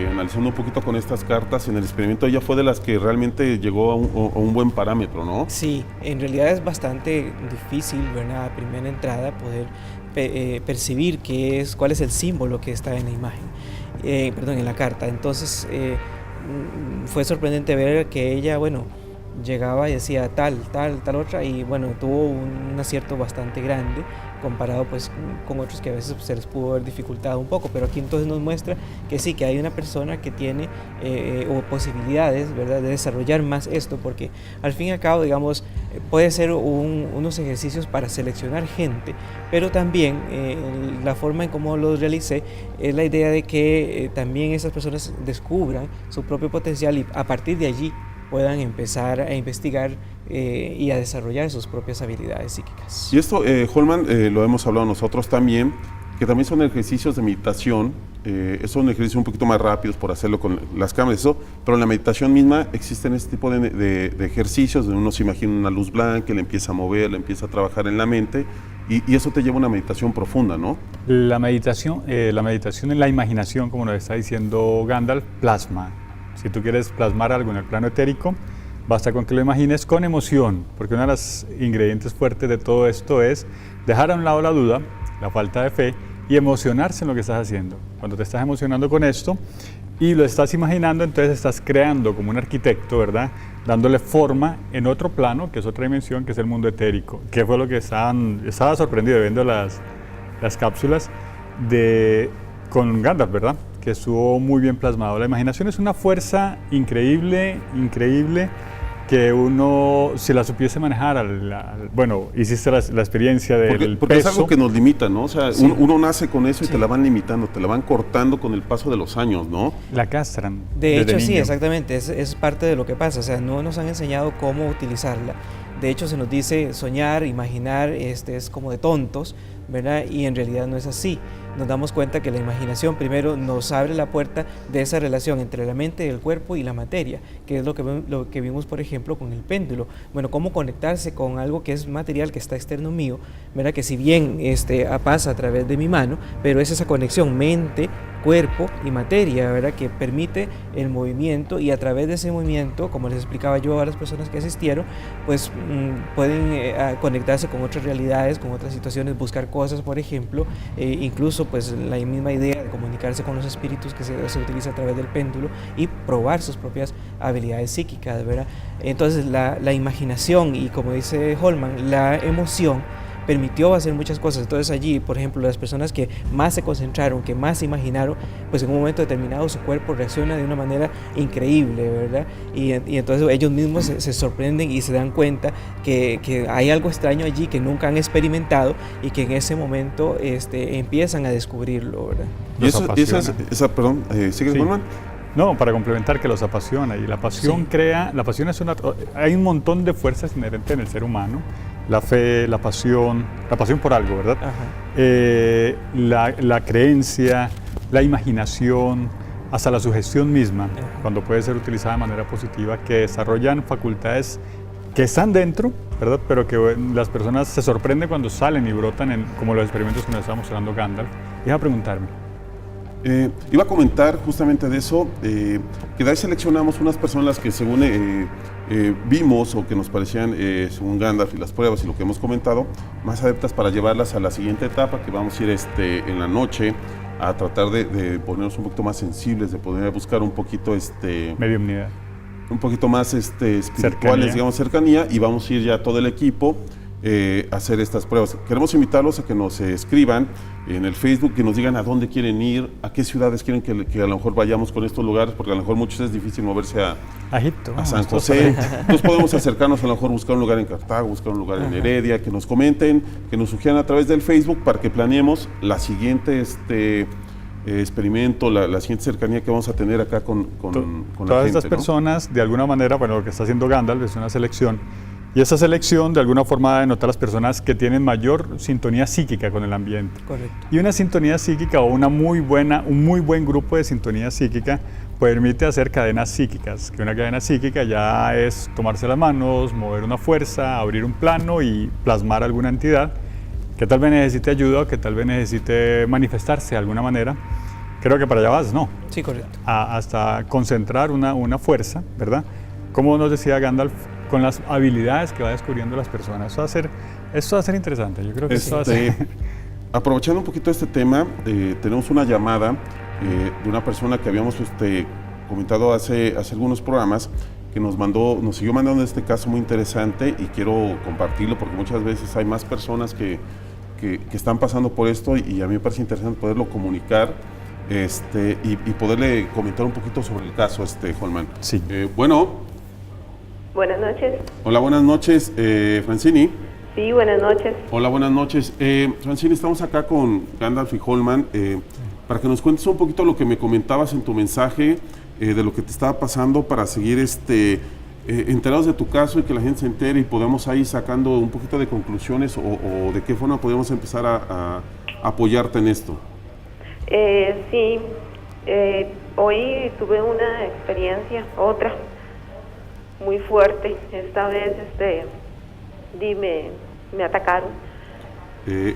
analizando un poquito con estas cartas en el experimento, ella fue de las que realmente llegó a un buen parámetro, ¿no? Sí, en realidad es bastante difícil, ¿verdad? A primera entrada poder percibir cuál es el símbolo que está en la imagen. En la carta. Entonces fue sorprendente ver que ella, llegaba y decía tal otra, y tuvo un acierto bastante grande comparado pues con otros que a veces se les pudo haber dificultado un poco, pero aquí entonces nos muestra que sí, que hay una persona que tiene posibilidades, ¿verdad?, de desarrollar más esto, porque al fin y al cabo, digamos, puede ser unos ejercicios para seleccionar gente, pero también la forma en cómo los realicé es la idea de que también esas personas descubran su propio potencial y a partir de allí puedan empezar a investigar y a desarrollar sus propias habilidades psíquicas. Y esto, Holman, lo hemos hablado nosotros también, que también son ejercicios de meditación, son ejercicios un poquito más rápidos por hacerlo con las cámaras, pero en la meditación misma existen este tipo de ejercicios donde uno se imagina una luz blanca, le empieza a mover, le empieza a trabajar en la mente, y eso te lleva a una meditación profunda, ¿no? La meditación en la imaginación, como nos está diciendo Gandalf, plasma. Si tú quieres plasmar algo en el plano etérico, basta con que lo imagines con emoción, porque uno de los ingredientes fuertes de todo esto es dejar a un lado la duda, la falta de fe y emocionarse en lo que estás haciendo. Cuando te estás emocionando con esto y lo estás imaginando, entonces estás creando como un arquitecto, ¿verdad?, dándole forma en otro plano, que es otra dimensión, que es el mundo etérico, que fue lo que estaba sorprendido viendo las cápsulas con Gandalf, ¿verdad?, que estuvo muy bien plasmado. La imaginación es una fuerza increíble, que uno, si la supiese manejar, hiciste la experiencia del porque peso. Es algo que nos limita, ¿no? O sea, sí. uno nace con eso y te la van limitando, te la van cortando con el paso de los años, ¿no? La castran. De hecho, niño. Sí, exactamente, es parte de lo que pasa, o sea, no nos han enseñado cómo utilizarla. De hecho, se nos dice soñar, imaginar, es como de tontos, ¿verdad? Y en realidad no es así. Nos damos cuenta que la imaginación primero nos abre la puerta de esa relación entre la mente, el cuerpo y la materia, que es lo que vimos, por ejemplo, con el péndulo. Bueno, cómo conectarse con algo que es material, que está externo mío, ¿verdad? Que si bien pasa a través de mi mano, pero es esa conexión mente, cuerpo y materia, ¿verdad? Que permite el movimiento, y a través de ese movimiento, como les explicaba yo a las personas que asistieron, pues pueden conectarse con otras realidades, con otras situaciones, buscar cosas, por ejemplo, incluso pues la misma idea de comunicarse con los espíritus que se utiliza a través del péndulo, y probar sus propias habilidades psíquicas, ¿verdad? Entonces la imaginación y, como dice Holman, la emoción permitió hacer muchas cosas. Entonces allí, por ejemplo, las personas que más se concentraron, que más se imaginaron, pues en un momento determinado su cuerpo reacciona de una manera increíble, ¿verdad? Y entonces ellos mismos se sorprenden y se dan cuenta que hay algo extraño allí que nunca han experimentado, y que en ese momento empiezan a descubrirlo, ¿verdad? Y perdón, ¿sigues, Norman? No, para complementar, que los apasiona, y la pasión hay un montón de fuerzas inherentes en el ser humano: la fe, la pasión por algo, ¿verdad? La creencia, la imaginación, hasta la sugestión misma, cuando puede ser utilizada de manera positiva, que desarrollan facultades que están dentro, ¿verdad? Pero que las personas se sorprenden cuando salen y brotan, como los experimentos que nos estaba mostrando Gandalf. Iba a preguntarme. Iba a comentar justamente de eso, que de ahí seleccionamos unas personas que según vimos, o que nos parecían, según Gandalf y las pruebas y lo que hemos comentado, más adeptas para llevarlas a la siguiente etapa, que vamos a ir en la noche a tratar de ponernos un poquito más sensibles, de poder buscar un poquito mediumnidad, un poquito más espirituales, digamos, cercanía, y vamos a ir ya todo el equipo a hacer estas pruebas. Queremos invitarlos a que nos escriban en el Facebook, que nos digan a dónde quieren ir, a qué ciudades quieren que a lo mejor vayamos con estos lugares, porque a lo mejor muchos es difícil moverse a Egipto, a San José. Entonces podemos acercarnos, a lo mejor buscar un lugar en Cartago, buscar un lugar en Heredia, que nos comenten, que nos sugieran a través del Facebook, para que planeemos la siguiente experimento, la siguiente cercanía que vamos a tener acá con la gente. Todas estas personas, de alguna manera, bueno, lo que está haciendo Gandalf es una selección, y esa selección de alguna forma denota a las personas que tienen mayor sintonía psíquica con el ambiente. Correcto. Y una sintonía psíquica, o un muy buen grupo de sintonía psíquica, permite hacer cadenas psíquicas, que una cadena psíquica ya es tomarse las manos, mover una fuerza, abrir un plano y plasmar alguna entidad que tal vez necesite ayuda, o que tal vez necesite manifestarse de alguna manera. Creo que para allá vas, ¿no? Sí, correcto. Hasta concentrar una fuerza, ¿verdad? Como nos decía Gandalf, con las habilidades que va descubriendo las personas. Eso va a ser interesante. Yo creo que eso va a ser... Aprovechando un poquito este tema, tenemos una llamada de una persona que habíamos comentado hace algunos programas, que nos siguió mandando este caso muy interesante, y quiero compartirlo porque muchas veces hay más personas que están pasando por esto, y a mí me parece interesante poderlo comunicar y poderle comentar un poquito sobre el caso, Holman. Sí. Bueno. Buenas noches. Hola, buenas noches, Francini. Sí, buenas noches. Hola, buenas noches. Francini, estamos acá con Gandalf y Holman para que nos cuentes un poquito lo que me comentabas en tu mensaje, de lo que te estaba pasando, para seguir enterados de tu caso, y que la gente se entere y podamos ahí sacando un poquito de conclusiones, o de qué forma podemos empezar a apoyarte en esto. Sí, hoy tuve una experiencia, otra, muy fuerte. Esta vez me atacaron.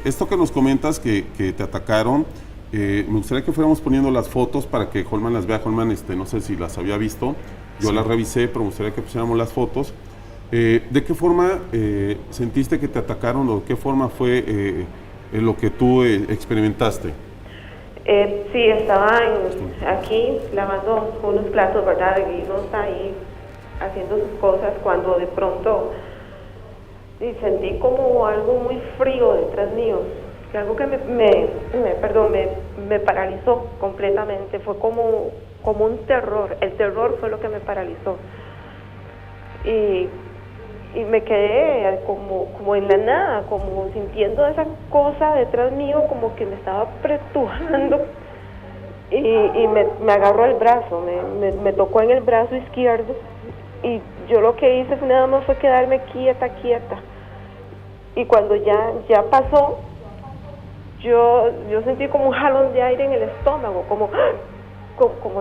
Esto que nos comentas, que te atacaron, me gustaría que fuéramos poniendo las fotos para que Holman las vea. Holman, no sé si las había visto, yo las revisé, pero me gustaría que pusiéramos las fotos. ¿De qué forma sentiste que te atacaron, o de qué forma fue lo que tú experimentaste? Sí, estaba aquí lavando unos platos, ¿verdad? Y uno está ahí haciendo sus cosas, cuando de pronto sentí como algo muy frío detrás mío, que algo que me paralizó completamente. Fue como un terror. El terror fue lo que me paralizó, y me quedé como en la nada, como sintiendo esa cosa detrás mío, como que me estaba apretujando, y me agarró el brazo, me tocó en el brazo izquierdo, y yo lo que hice nada más fue quedarme quieta, y cuando ya pasó, yo sentí como un jalón de aire en el estómago, como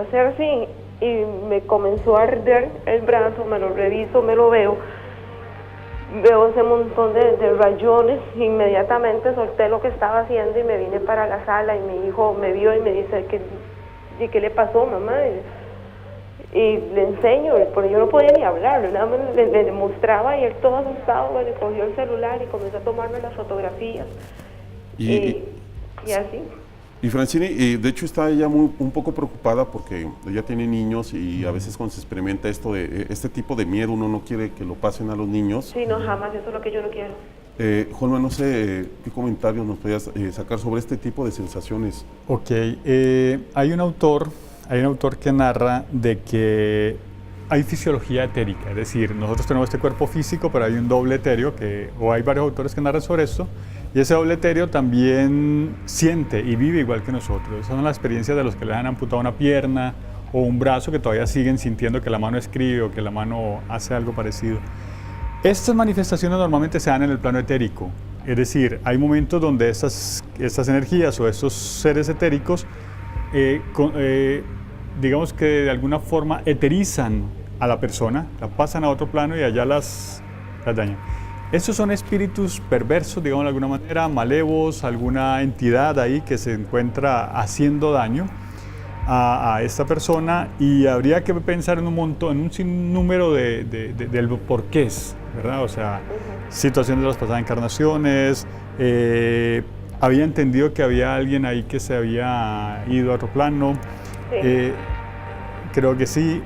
hacer así, y me comenzó a arder el brazo. Me lo reviso, me lo veo ese montón de rayones. Inmediatamente solté lo que estaba haciendo y me vine para la sala, y mi hijo me vio y me dice ¿y qué le pasó, mamá? Y le enseño, porque yo no podía ni hablar, nada más le mostraba y él todo asustado, le cogió el celular y comenzó a tomarme las fotografías. Y así. Y Francini, de hecho está ella un poco preocupada porque ella tiene niños y a veces cuando se experimenta este tipo de miedo uno no quiere que lo pasen a los niños. Sí, no, jamás, eso es lo que yo no quiero. Jolma, no sé qué comentarios nos podías sacar sobre este tipo de sensaciones. Ok, hay un autor que narra de que hay fisiología etérica, es decir, nosotros tenemos este cuerpo físico, pero hay un doble etéreo, o hay varios autores que narran sobre esto, y ese doble etéreo también siente y vive igual que nosotros. Esas son las experiencias de los que les han amputado una pierna o un brazo, que todavía siguen sintiendo que la mano escribe o que la mano hace algo parecido. Estas manifestaciones normalmente se dan en el plano etérico, es decir, hay momentos donde estas energías o estos seres etéricos digamos que de alguna forma eterizan a la persona, la pasan a otro plano y allá las dañan. Estos son espíritus perversos, digamos de alguna manera, malevos, alguna entidad ahí que se encuentra haciendo daño a esta persona, y habría que pensar en un sinnúmero del porqués, ¿verdad? O sea, situaciones de las pasadas encarnaciones, había entendido que había alguien ahí que se había ido a otro plano, Sí. Creo que sí.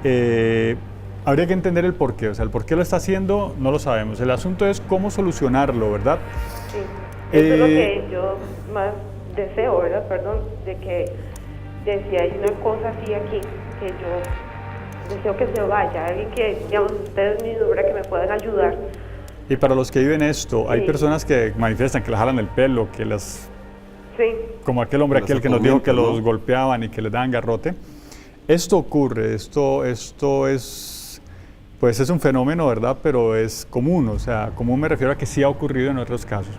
Habría que entender el porqué, o sea, el por qué lo está haciendo no lo sabemos. El asunto es cómo solucionarlo, ¿verdad? Sí, eso es lo que yo más deseo, ¿verdad? Perdón, de si hay una cosa así aquí, que yo deseo que se vaya, alguien que, digamos, ustedes mismos, ¿verdad? Que me puedan ayudar. Y para los que viven esto, hay Sí. personas que manifiestan que les jalan el pelo, que las... Sí, Como aquel hombre Las aquel que nos dijo que atormentan, los ¿no? golpeaban y que les daban garrote. Esto ocurre, esto es, pues es un fenómeno, ¿verdad? Pero es común, o sea, común me refiero a que sí ha ocurrido en otros casos.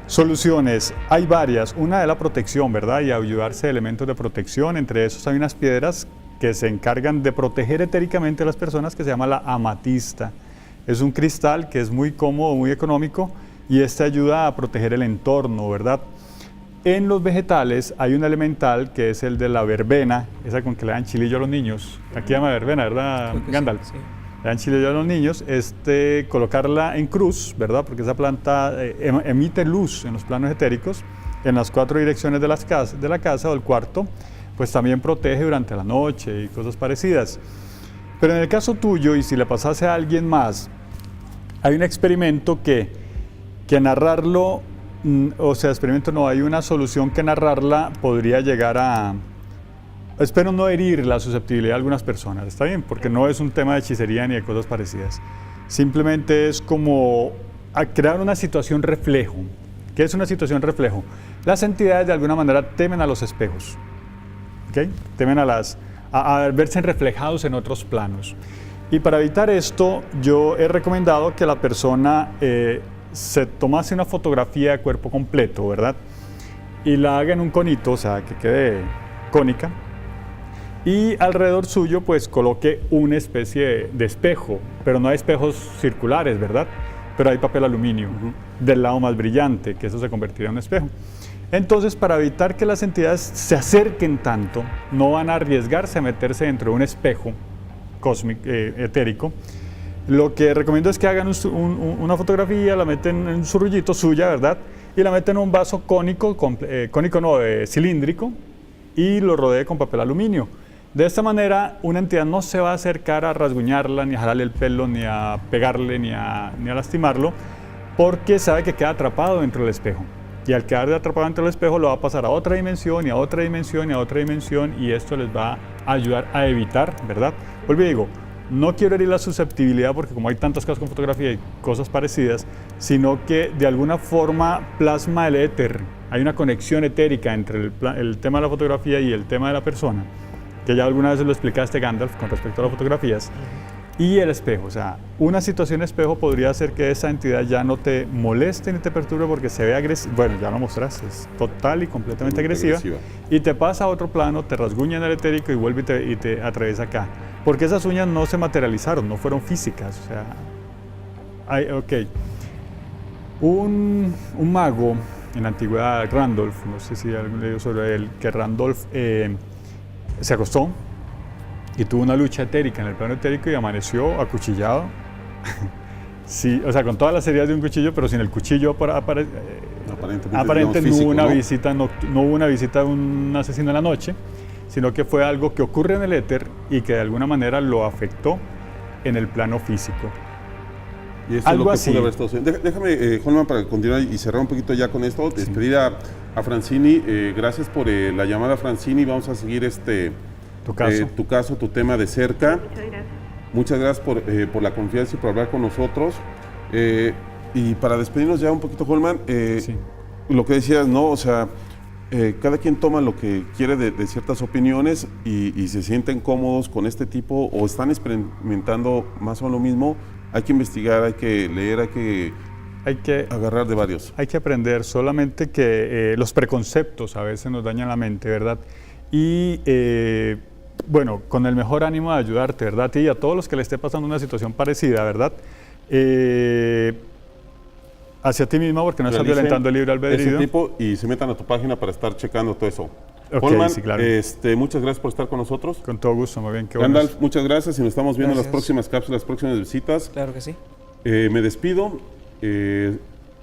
Soluciones, hay varias. Una de la protección, ¿verdad? Y ayudarse de elementos de protección. Entre esos hay unas piedras que se encargan de proteger etéricamente a las personas, que se llama la amatista. Es un cristal que es muy cómodo, muy económico, y este ayuda a proteger el entorno, ¿verdad? En los vegetales hay un elemental que es el de la verbena, esa con que le dan chilillo a los niños. Aquí llama verbena, ¿verdad, Creo que sí, Gandalf? sí. Le dan chilillo a los niños. Colocarla en cruz, ¿verdad? Porque esa planta emite luz en los planos etéricos, en las 4 direcciones de la casa o el cuarto, pues también protege durante la noche y cosas parecidas. Pero en el caso tuyo, y si le pasase a alguien más, hay un experimento que narrarlo, o sea, experimento no, hay una solución que narrarla podría llegar a, espero no herir la susceptibilidad de algunas personas, ¿está bien? Porque no es un tema de hechicería ni de cosas parecidas. Simplemente es como a crear una situación reflejo. ¿Qué es una situación reflejo? Las entidades de alguna manera temen a los espejos, ¿ok? Temen a verse reflejados en otros planos. Y para evitar esto, yo he recomendado que la persona se tomase una fotografía de cuerpo completo, ¿verdad? Y la haga en un conito, o sea, que quede cónica. Y alrededor suyo, pues, coloque una especie de espejo, pero no hay espejos circulares, ¿verdad? Pero hay papel aluminio del lado más brillante, que eso se convertirá en un espejo. Entonces, para evitar que las entidades se acerquen tanto, no van a arriesgarse a meterse dentro de un espejo cósmico, etérico. Lo que recomiendo es que hagan una fotografía, la meten en un surrullito suya, ¿verdad? Y la meten en un vaso cónico, cilíndrico, y lo rodee con papel aluminio. De esta manera, una entidad no se va a acercar a rasguñarla, ni a jalarle el pelo, ni a pegarle, ni a lastimarlo, porque sabe que queda atrapado dentro del espejo. Y al quedar atrapado dentro del espejo, lo va a pasar a otra dimensión, y a otra dimensión, y a otra dimensión, y esto les va a ayudar a evitar, ¿verdad? Vuelvo y digo, no quiero herir la susceptibilidad porque como hay tantas cosas con fotografía y cosas parecidas, sino que de alguna forma plasma el éter. Hay una conexión etérica entre el tema de la fotografía y el tema de la persona, que ya alguna vez lo explicaste, Gandalf, con respecto a las fotografías, y el espejo. O sea, una situación espejo podría hacer que esa entidad ya no te moleste ni te perturbe porque se ve agresiva. Bueno, ya lo mostraste, es total y completamente agresiva. Y te pasa a otro plano, te rasguña en el etérico y vuelve y te atraviesa acá. Porque esas uñas no se materializaron, no fueron físicas. O sea, un mago en la antigüedad, Randolph, no sé si alguien leído sobre él, que Randolph se acostó y tuvo una lucha etérica en el plano etérico y amaneció acuchillado. Sí, o sea, con todas las heridas de un cuchillo, pero sin el cuchillo aparentemente no hubo una visita, no hubo una visita de un asesino en la noche, sino que fue algo que ocurre en el éter y que de alguna manera lo afectó en el plano físico. Y eso Algo es así. lo que pudo haber estado. Déjame, Holman, para continuar y cerrar un poquito ya con esto, despedir a Francini. Gracias por la llamada, Francini. Vamos a seguir tu caso, tu tema de cerca. Muchas gracias. Muchas gracias por la confianza y por hablar con nosotros. Y para despedirnos ya un poquito, Holman, lo que decías, ¿no? O sea, cada quien toma lo que quiere de ciertas opiniones y se sienten cómodos con este tipo o están experimentando más o menos lo mismo. Hay que investigar, hay que leer, hay que agarrar de varios. Hay que aprender, solamente que los preconceptos a veces nos dañan la mente, ¿verdad? Y bueno, con el mejor ánimo de ayudarte, ¿verdad? Y a todos los que le esté pasando una situación parecida, ¿verdad? Hacia ti mismo, porque no estás violentando el libre albedrío. Ese tipo y se metan a tu página para estar checando todo eso. Okay, Holman, sí, claro. Muchas gracias por estar con nosotros. Con todo gusto, muy bien. Qué Gandalf, bueno. muchas gracias y nos estamos viendo en las Gracias. próximas cápsulas, las próximas visitas. Claro que sí. Me despido.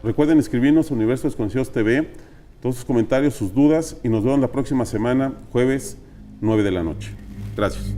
Recuerden escribirnos a Universo Desconocidos TV, todos sus comentarios, sus dudas y nos vemos la próxima semana, jueves, 9 de la noche. Gracias.